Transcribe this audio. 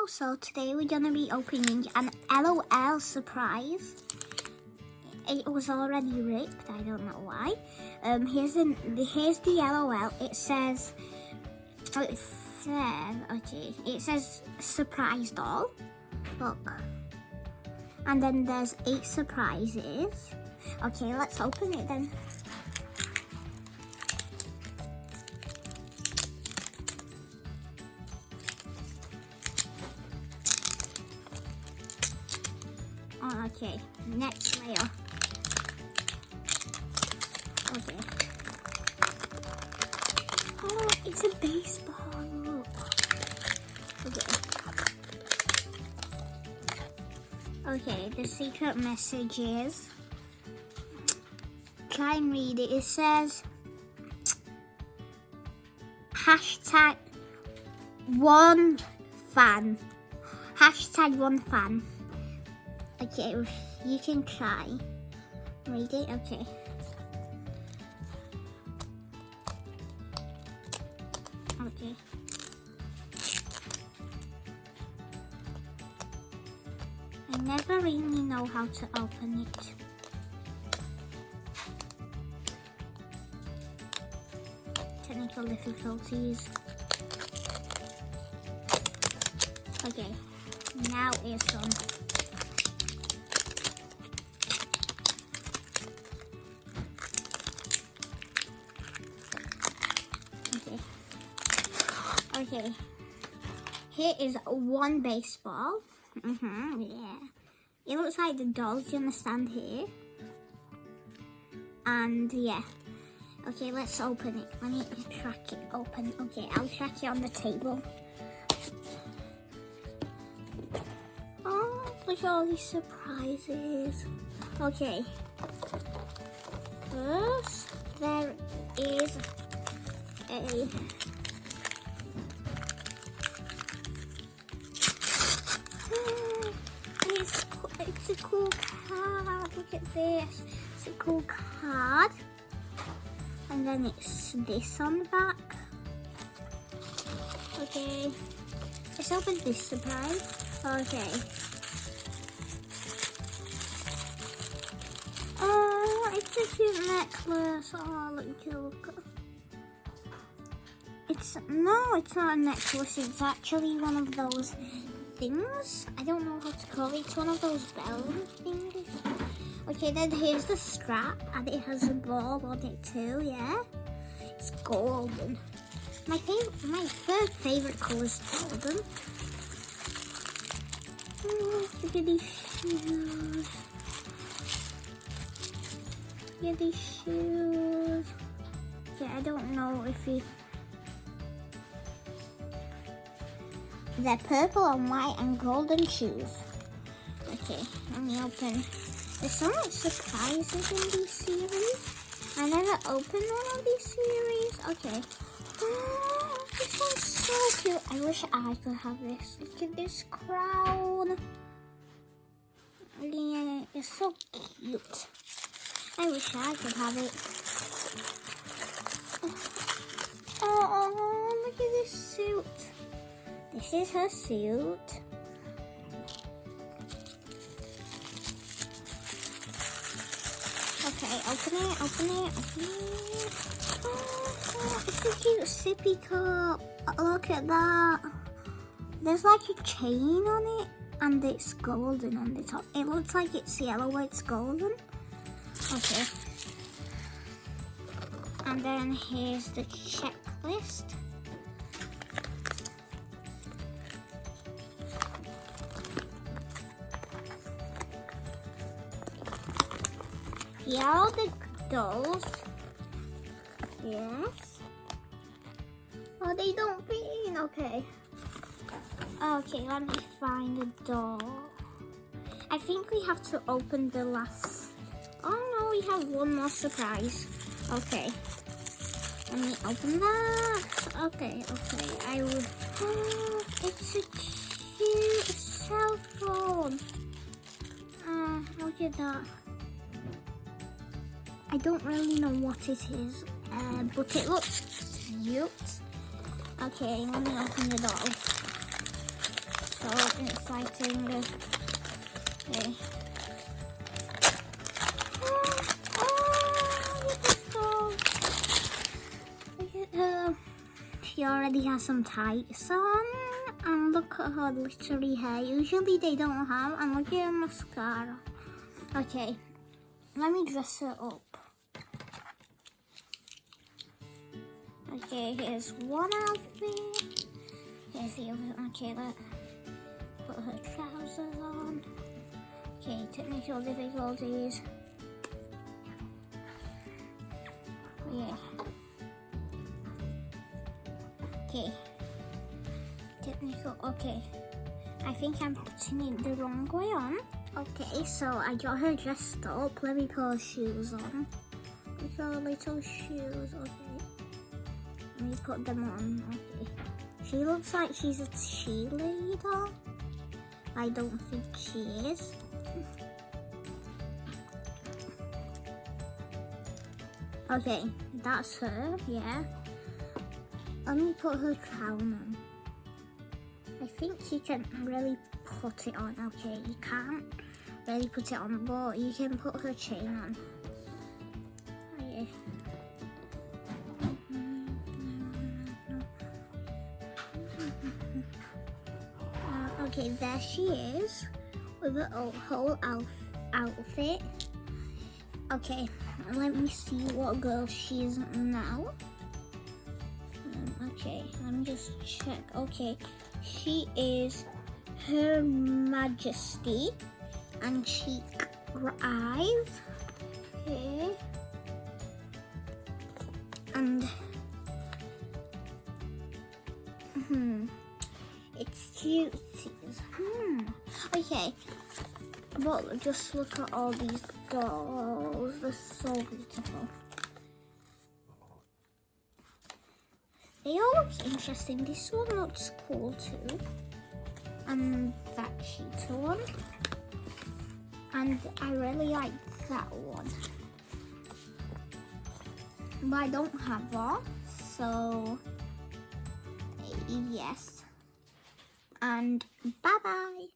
Hello, so today we're gonna be opening an LOL surprise. It was already ripped, I don't know why. Here's the LOL. It says surprise doll. Look. And then there's 8 surprises. Okay, let's open it then. Oh, okay, next layer. Okay. Oh, it's a baseball. Look. Okay, the secret message is, try and read it. It says, hashtag one fan. Hashtag one fan. Okay, you can try. Read it, okay. Okay. I never really know how to open it. Technical difficulties. Okay, now it's on. Okay, here is one baseball. Yeah. It looks like the doll's gonna stand here. And yeah. Okay, let's open it. Let me track it open. Okay, I'll track it on the table. Oh, look at all these surprises. Okay. First, there is a it's a cool card. Look at this. It's a cool card. And then it's this on the back. Okay. Let's open this surprise. Okay. Oh, it's a cute necklace. Oh, look. It's not a necklace. It's actually one of those things. I don't know how to call it. It's one of those bell things. Okay, then here's the strap, and it has a ball on it too. Yeah, it's golden. My third favorite color is golden. Oh, look at these shoes. Look at these shoes. Okay, I don't know if they're purple and white and golden shoes. Okay, let me open. There's so much surprises in these series. I never opened one of these series. Okay. Oh, this one's so cute. I wish I could have this. Look at this crown. Yeah, it's so cute. I wish I could have it. Oh, look at this suit. This is her suit. Okay, open it. Oh, it's a cute sippy cup. Look at that. There's like a chain on it, and it's golden on the top. It looks like it's yellow, but it's golden. Okay. And then here's the checklist. Here are the dolls. Yes. Oh, they don't fit in. Okay. Okay, let me find the doll. I think we have to open the last. Oh no, we have one more surprise. Okay. Let me open that. Okay. I will. Oh, it's a cute cell phone. Look at that. I don't really know what it is, but it looks cute. Okay, let me open the doll. So exciting. Okay. Look at her. She already has some tights on. And look at her glittery hair. Usually they don't have. And look at her mascara. Okay. Let me dress her up. Okay, here's one outfit. Here's the other. Okay, let's put her trousers on. Okay, technical difficulties. Yeah. Okay. Technical. Okay. I think I'm putting it the wrong way on. Okay, so I got her dressed up. Let me put her shoes on. Look at her little shoes. Okay. Let me put them on. Okay. She looks like she's a cheerleader. I don't think she is. Okay, that's her, yeah. Let me put her crown on. I think you can really put it on. Okay, you can't really put it on, but you can put her chain on. Oh, yeah. Okay, there she is with the whole outfit. Okay, let me see what girl she is now. Okay, let me just check. Okay, she is Her Majesty and Cheek Eyes. Okay. And it's cuties. Okay. But just look at all these dolls. They're so beautiful. They all look interesting. This one looks cool too. And that cheetah one. And I really like that one. But I don't have one. So, yes. And bye-bye.